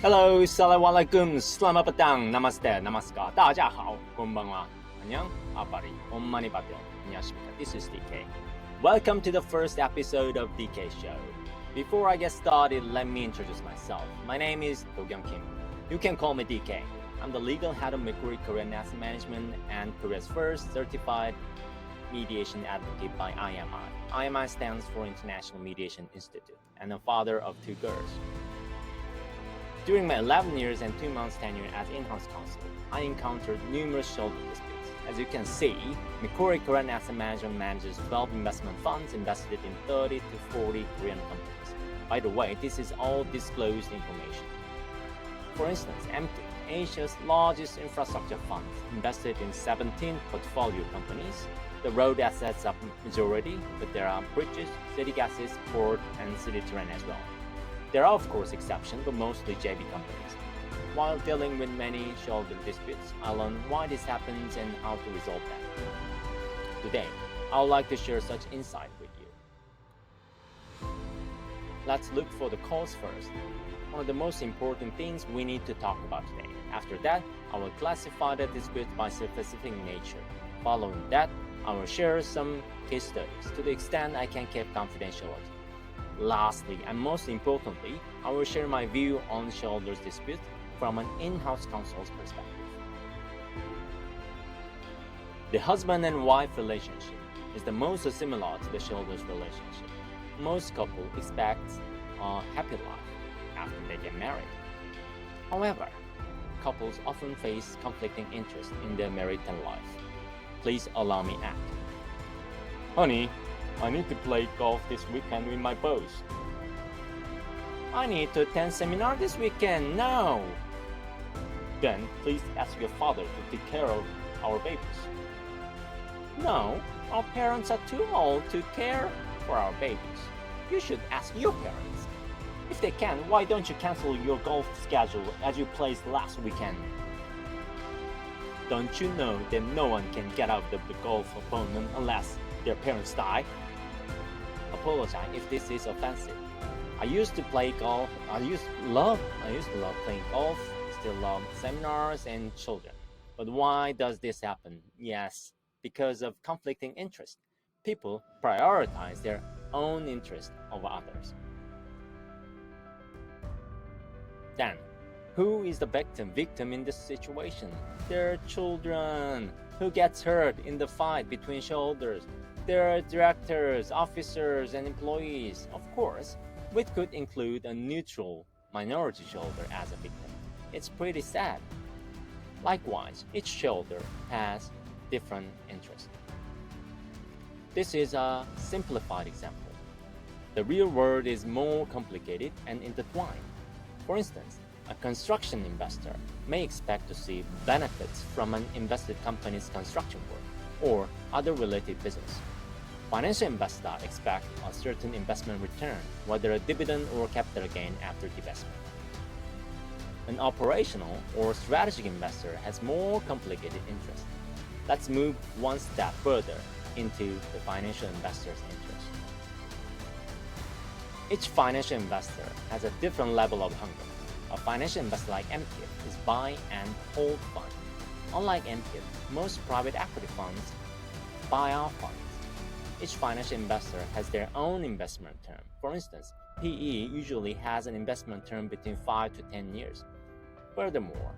Hello, Assalamualaikum, Selamat petang, Namaste, Namaskar. 大家好, konbanwa. 안녕, 아빠리, 엄마니 바띠. 안녕하십니까. This is DK. Welcome to the first episode of DK Show. Before I get started, let me introduce myself. My name is Do-kyung Kim. You can call me DK. I'm the legal head of Macquarie Asset Management and Korea's first certified mediation advocate by IMI. IMI stands for International Mediation Institute, and a father of two girls. During my 11 years and 2 months tenure as in-house counsel, I encountered numerous shareholder disputes. As you can see, Macquarie Asset Management manages 12 investment funds invested in 30 to 40 Korean companies. By the way, this is all disclosed information. For instance, MTIC, Asia's largest infrastructure fund, invested in 17 portfolio companies. The road assets are majority, but there are bridges, city gases, port, and city terrain as well. There are of course exceptions, but mostly JV companies. While dealing with many shareholder disputes, I learned why this happens and how to resolve them. Today, I would like to share such insight with you. Let's look for the cause first. One of the most important things we need to talk about today. After that, I will classify the disputes by specific nature. Following that, I will share some case studies to the extent I can keep confidentiality. Lastly, and most importantly, I will share my view on shareholders' disputes from an in-house counsel's perspective. The husband and wife relationship is the most similar to the shareholders' relationship. Most couples expect a happy life after they get married. However, couples often face conflicting interests in their marital life. Please allow me act. Honey, I need to play golf this weekend with my boss. I need to attend seminar this weekend. No. Then please ask your father to take care of our babies. No, our parents are too old to care for our babies. You should ask your parents. If they can, why don't you cancel your golf schedule as you played last weekend? Don't you know that no one can get out of the golf opponent unless their parents die? Apologize if this is offensive. I used to play golf. I used to love playing golf. Still love seminars and children. But why does this happen? Yes, because of conflicting interest. People prioritize their own interest over others. Then, who is the victim in this situation? Their children. Who gets hurt in the fight between shareholders? There are directors, officers, and employees. Of course, we could include a neutral minority shareholder as a victim. It's pretty sad. Likewise, each shareholder has different interests. This is a simplified example. The real world is more complicated and intertwined. For instance, a construction investor may expect to see benefits from an invested company's construction work or other related business. Financial investors expect a certain investment return, whether a dividend or capital gain after divestment. An operational or strategic investor has more complicated interests. Let's move one step further into the financial investor's interest. Each financial investor has a different level of hunger. A financial investor like MTIC is buy and hold fund. Unlike MTIC, most private equity funds buy out funds. Each financial investor has their own investment term. For instance, PE usually has an investment term between 5 to 10 years. Furthermore,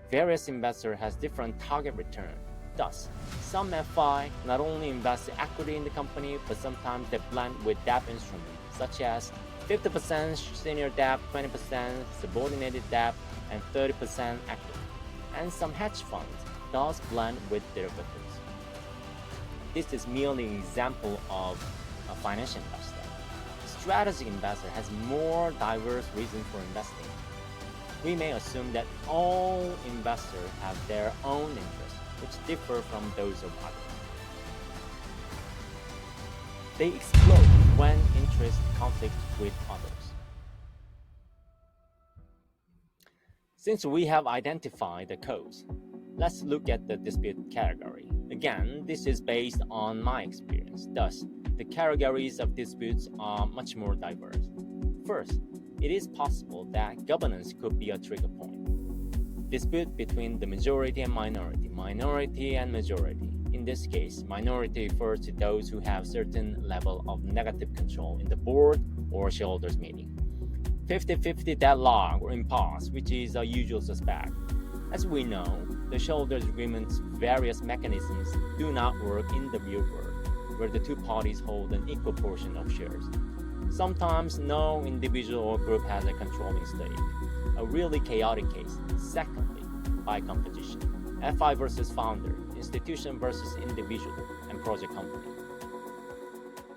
various investors have different target return. Thus, some FI not only invest equity in the company, but sometimes they blend with debt instruments, such as 50% senior debt, 20% subordinated debt, and 30% equity. And some hedge funds thus blend with derivatives. This is merely an example of a financial investor. A strategic investor has more diverse reasons for investing. We may assume that all investors have their own interests, which differ from those of others. They explode when interests conflict with others. Since we have identified the cause, let's look at the dispute category. Again, this is based on my experience. Thus, the categories of disputes are much more diverse. First, it is possible that governance could be a trigger point. Dispute between the majority and minority and majority. In this case, minority refers to those who have certain level of negative control in the board or shareholders meeting. 50-50 deadlock or impasse, which is a usual suspect. As we know, the shareholders agreement's various mechanisms do not work in the real world, where the two parties hold an equal portion of shares. Sometimes no individual or group has a controlling stake. A really chaotic case. Secondly, by competition. FI versus founder, institution versus individual, and project company.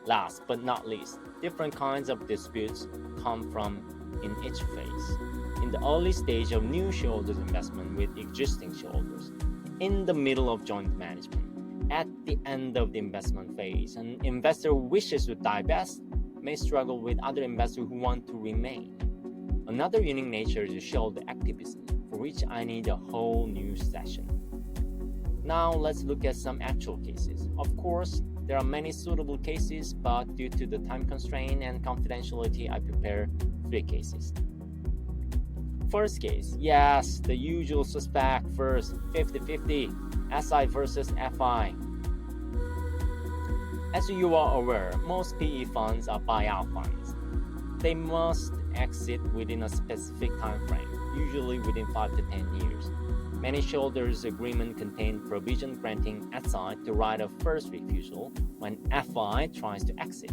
Last but not least, different kinds of disputes come from in each phase. In the early stage of new shareholders investment with existing shareholders, in the middle of joint management, at the end of the investment phase, an investor who wishes to divest may struggle with other investors who want to remain. Another unique nature is shareholder activism, for which I need a whole new session. Now let's look at some actual cases. Of course, there are many suitable cases, but due to the time constraint and confidentiality, I prepare 3 cases. First case, yes, the usual suspect first, 50-50, SI versus FI. As you are aware, most PE funds are buyout funds. They must exit within a specific time frame, usually within 5 to 10 years. Many shareholders' agreements contain provision granting SI the right of first refusal when FI tries to exit.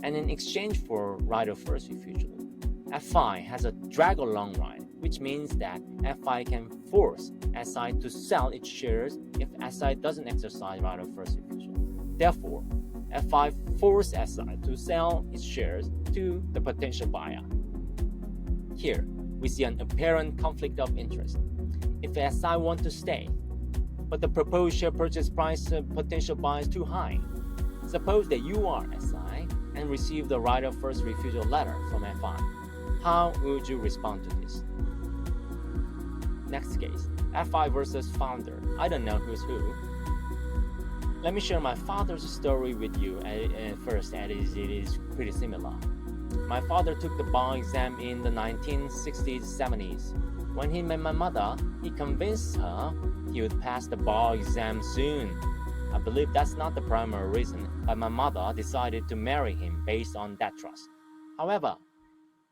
And in exchange for right of first refusal, FI has a drag-along right, which means that FI can force SI to sell its shares if SI doesn't exercise right of first refusal. Therefore, FI forces SI to sell its shares to the potential buyer. Here, we see an apparent conflict of interest. If SI wants to stay, but the proposed share purchase price of potential buyer is too high, suppose that you are SI and receive the right of first refusal letter from FI. How would you respond to this? Next case, FI versus founder. I don't know who's who. Let me share my father's story with you first, as it is pretty similar. My father took the bar exam in the 1960s, 70s. When he met my mother, he convinced her he would pass the bar exam soon. I believe that's not the primary reason, but my mother decided to marry him based on that trust. However,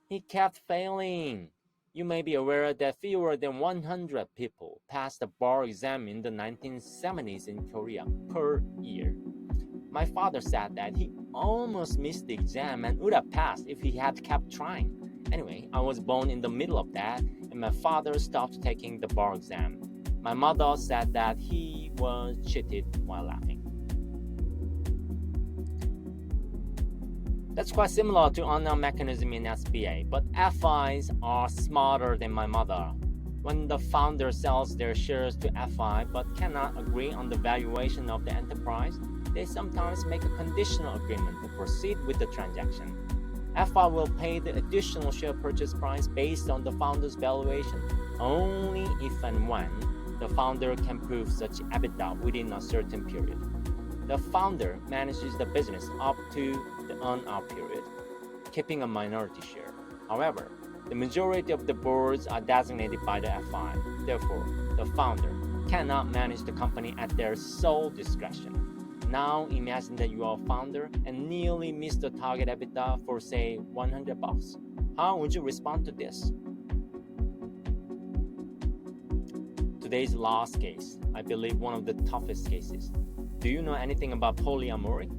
he kept failing. You may be aware that fewer than 100 people passed the bar exam in the 1970s in Korea per year. My father said that he almost missed the exam and would have passed if he had kept trying. Anyway, I was born in the middle of that, and my father stopped taking the bar exam. My mother said that he was cheated while laughing. That's quite similar to unknown mechanism in SBA, but FIs are smarter than my mother. When the founder sells their shares to FI but cannot agree on the valuation of the enterprise, they sometimes make a conditional agreement to proceed with the transaction. FI will pay the additional share purchase price based on the founder's valuation only if and when the founder can prove such EBITDA within a certain period. The founder manages the business up to the earn-out period, keeping a minority share. However, the majority of the boards are designated by the FI. Therefore, the founder cannot manage the company at their sole discretion. Now imagine that you are a founder and nearly missed the target EBITDA for say $100. How would you respond to this? Today's last case, I believe one of the toughest cases. Do you know anything about polyamory?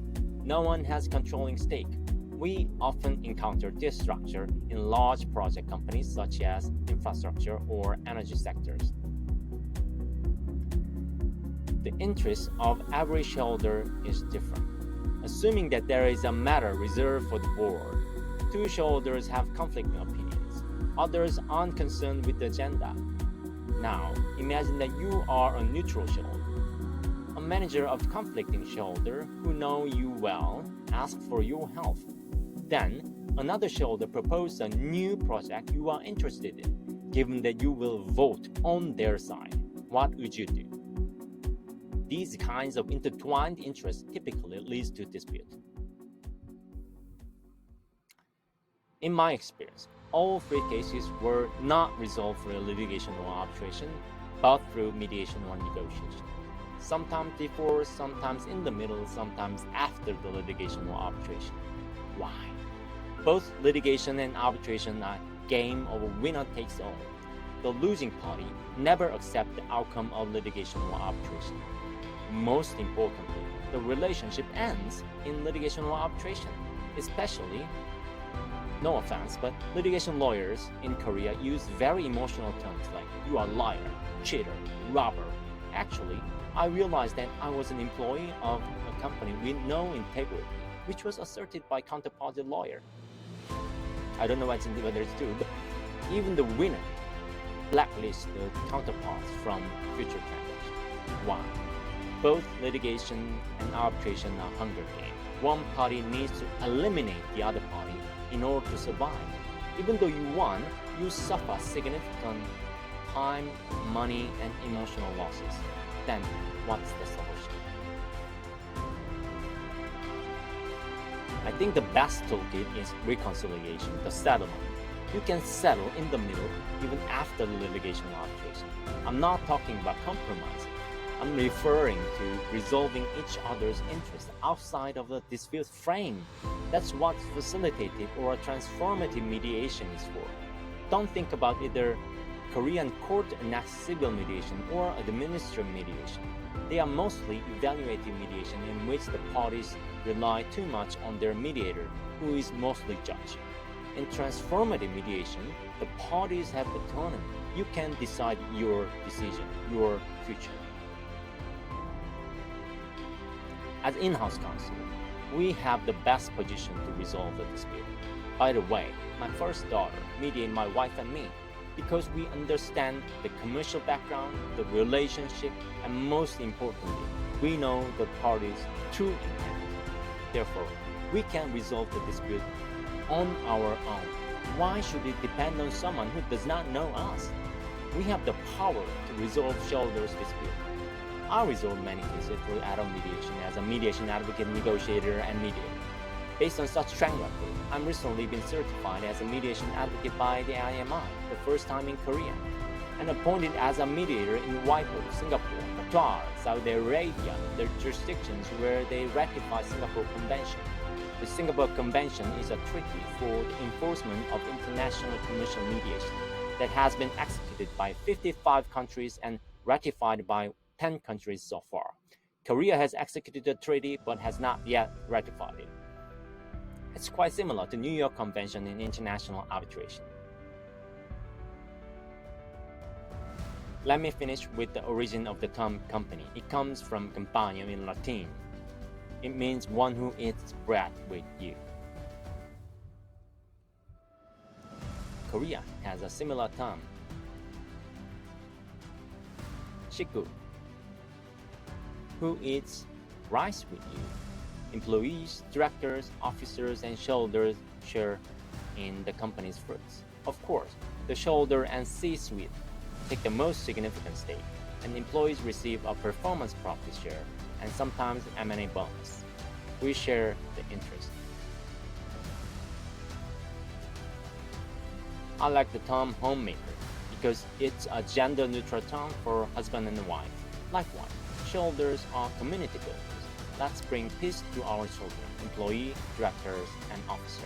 No one has controlling stake. We often encounter this structure in large project companies such as infrastructure or energy sectors. The interest of every shareholder is different. Assuming that there is a matter reserved for the board, 2 shareholders have conflicting opinions. Others aren't concerned with the agenda. Now, imagine that you are a neutral shareholder. A manager of conflicting shareholder who know you well asks for your help. Then, another shareholder proposes a new project you are interested in. Given that you will vote on their side, what would you do? These kinds of intertwined interests typically leads to dispute. In my experience, all three cases were not resolved through litigation or arbitration, but through mediation or negotiation. Sometimes before, sometimes in the middle, sometimes after the litigation or arbitration. Why? Both litigation and arbitration are a game of a winner takes all. The losing party never accepts the outcome of litigation or arbitration. Most importantly, the relationship ends in litigation or arbitration, especially, no offense, but litigation lawyers in Korea use very emotional terms like you are a liar, cheater, robber. Actually, I realized that I was an employee of a company with no integrity, which was asserted by counterparty lawyer. I don't know whether it's true, but even the winner blacklists the counterparts from future transactions. Why? Both litigation and arbitration are hunger games. One party needs to eliminate the other party in order to survive. Even though you won, you suffer significant time, money, and emotional losses. Then, what's the solution? I think the best toolkit is reconciliation, the settlement. You can settle in the middle even after the litigation or arbitration. I'm not talking about compromising. I'm referring to resolving each other's interests outside of the dispute frame. That's what facilitative or transformative mediation is for. Don't think about either Korean court enacts civil mediation or administrative mediation. They are mostly evaluative mediation in which the parties rely too much on their mediator, who is mostly judge. In transformative mediation, the parties have autonomy. You can decide your decision, your future. As in-house counsel, we have the best position to resolve the dispute. By the way, my first daughter mediated my wife and me because we understand the commercial background, the relationship, and most importantly, we know the parties' true intent. Therefore, we can resolve the dispute on our own. Why should it depend on someone who does not know us? We have the power to resolve shareholders' dispute. I resolved many cases through ad-hoc mediation as a mediation advocate, negotiator, and mediator. Based on such track record, I'm recently been certified as a mediation advocate by the IMI, the first time in Korea, and appointed as a mediator in WIPO, Singapore, Qatar, Saudi Arabia, the jurisdictions where they ratify Singapore Convention. The Singapore Convention is a treaty for the enforcement of international commercial mediation that has been executed by 55 countries and ratified by 10 countries so far. Korea has executed the treaty but has not yet ratified it. It's quite similar to New York Convention in international arbitration. Let me finish with the origin of the term company. It comes from companion in Latin. It means one who eats bread with you. Korea has a similar term, shiku, who eats rice with you. Employees, directors, officers, and shareholders share in the company's fruits. Of course, the shareholder and C-suite take the most significant stake, and employees receive a performance profit share and sometimes M&A bonus. We share the interest. I like the term homemaker because it's a gender-neutral term for husband and wife. Likewise, shareholders are community builders. Let's bring peace to our children, employee, directors, and officers.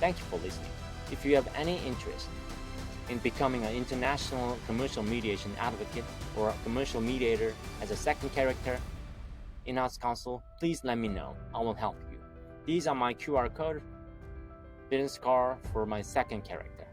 Thank you for listening. If you have any interest in becoming an international commercial mediation advocate or a commercial mediator as a second character in-house counsel, please let me know. I will help you. These are my QR code, business card for my second character.